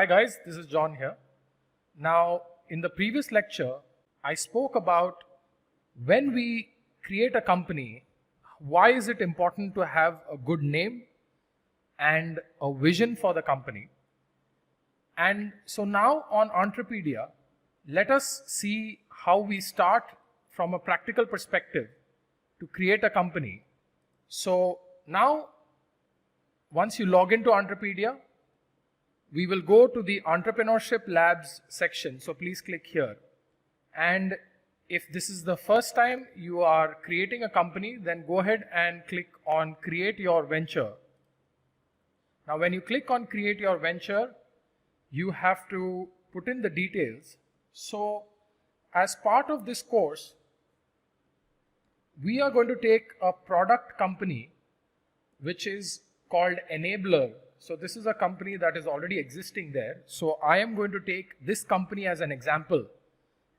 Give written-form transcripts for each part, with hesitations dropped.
Hi guys, this is John here. Now, in the previous lecture, I spoke about when we create a company, why is it important to have a good name and a vision for the company. And so now on Entrepedia, let us see how we start from a practical perspective to create a company. So now, once you log into Entrepedia, we will go to the Entrepreneurship Labs section. So please click here. And if this is the first time you are creating a company, then go ahead and click on Create Your Venture. Now, when you click on Create Your Venture, you have to put in the details. So as part of this course, we are going to take a product company which is called Enabler. So this is a company that is already existing there. So I am going to take this company as an example,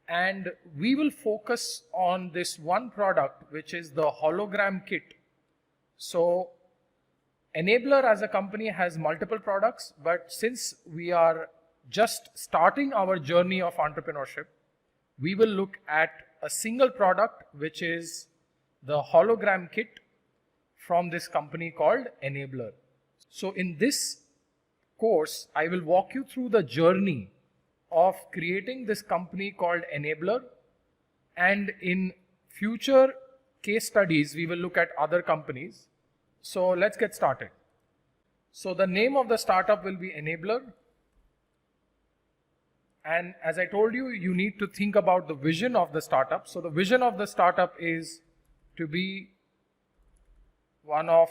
and we will focus on this one product, which is the hologram kit. So Enabler as a company has multiple products, but since we are just starting our journey of entrepreneurship, we will look at a single product, which is the hologram kit from this company called Enabler. So in this course, I will walk you through the journey of creating this company called Enabler, and in future case studies, we will look at other companies. So let's get started. So the name of the startup will be Enabler. And as I told you, you need to think about the vision of the startup. So the vision of the startup is to be one of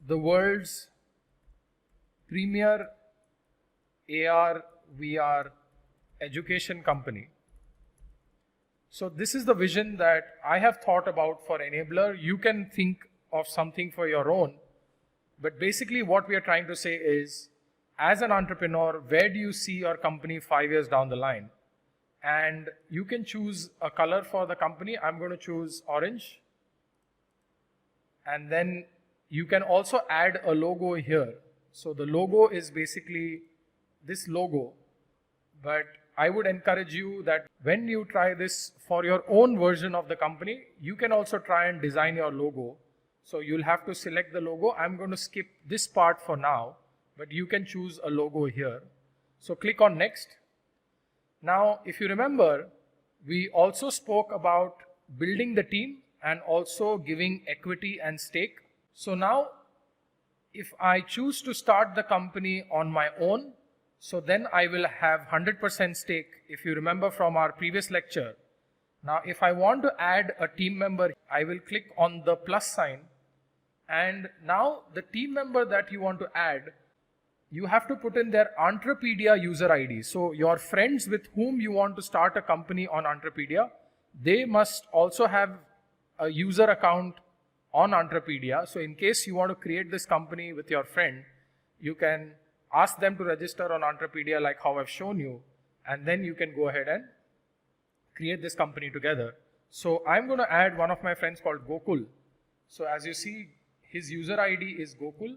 the world's premier AR, VR education company. So this is the vision that I have thought about for Enabler. You can think of something for your own, but basically what we are trying to say is, as an entrepreneur, where do you see your company 5 years down the line? And you can choose a color for the company. I'm going to choose orange. And then you can also add a logo here. So the logo is basically this logo, but I would encourage you that when you try this for your own version of the company, you can also try and design your logo. So you'll have to select the logo. I'm going to skip this part for now, but you can choose a logo here. So click on next. Now, if you remember, we also spoke about building the team and also giving equity and stake. So now, if I choose to start the company on my own, so then I will have 100% stake, if you remember from our previous lecture. Now, if I want to add a team member, I will click on the plus sign. And now the team member that you want to add, you have to put in their Entrepedia user ID. So your friends with whom you want to start a company on Entrepedia, they must also have a user account on Entrepedia. So in case you want to create this company with your friend, you can ask them to register on Entrepedia like how I've shown you, and then you can go ahead and create this company together. So I'm going to add one of my friends called Gokul. So as you see, his user ID is Gokul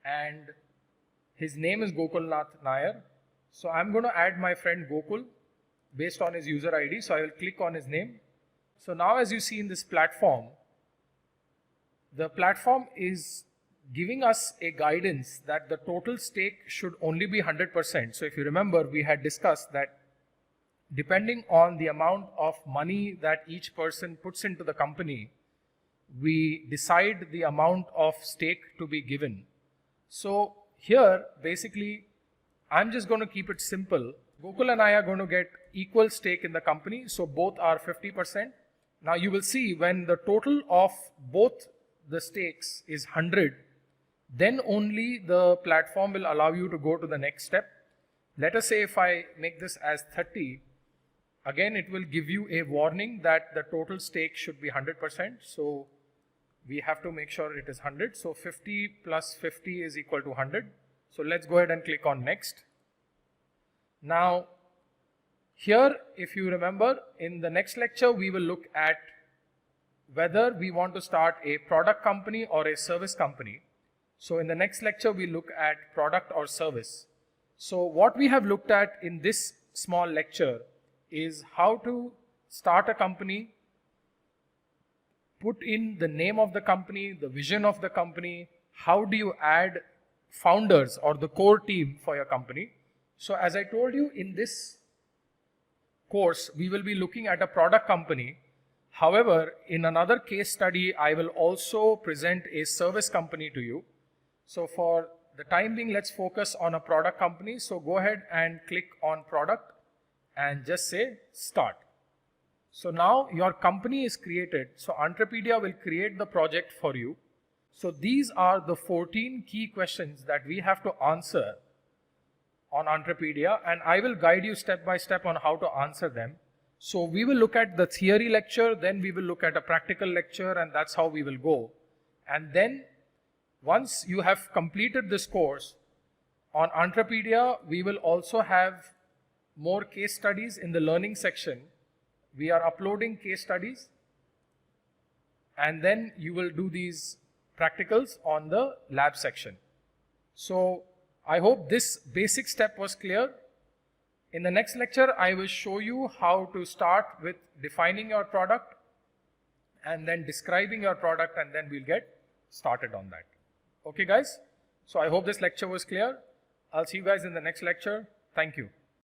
and his name is Gokulnath Nair. So I'm going to add my friend Gokul based on his user ID. So I will click on his name. So now as you see in this platform, the platform is giving us a guidance that the total stake should only be 100%. So if you remember, we had discussed that depending on the amount of money that each person puts into the company, we decide the amount of stake to be given. So here, basically, I'm just going to keep it simple. Gokul and I are going to get equal stake in the company. So both are 50%. Now you will see when the total of both the stakes is 100, then only the platform will allow you to go to the next step. Let us say if I make this as 30, again it will give you a warning that the total stake should be 100%. So we have to make sure it is 100. So 50 plus 50 is equal to 100. So let's go ahead and click on next. Now here, if you remember, in the next lecture, we will look at whether we want to start a product company or a service company. So in the next lecture, we look at product or service. So what we have looked at in this small lecture is how to start a company, put in the name of the company, the vision of the company, how do you add founders or the core team for your company. So as I told you, in this course, we will be looking at a product company. However, in another case study, I will also present a service company to you. So for the time being, let's focus on a product company. So go ahead and click on product and just say start. So now your company is created. So Entrepedia will create the project for you. So these are the 14 key questions that we have to answer on Entrepedia, and I will guide you step by step on how to answer them. So we will look at the theory lecture, then we will look at a practical lecture, and that's how we will go. And then once you have completed this course on Entrepedia, we will also have more case studies in the learning section. We are uploading case studies, and then you will do these practicals on the lab section. So I hope this basic step was clear. In the next lecture, I will show you how to start with defining your product and then describing your product, and then we'll get started on that. Okay guys, so I hope this lecture was clear. I'll see you guys in the next lecture. Thank you.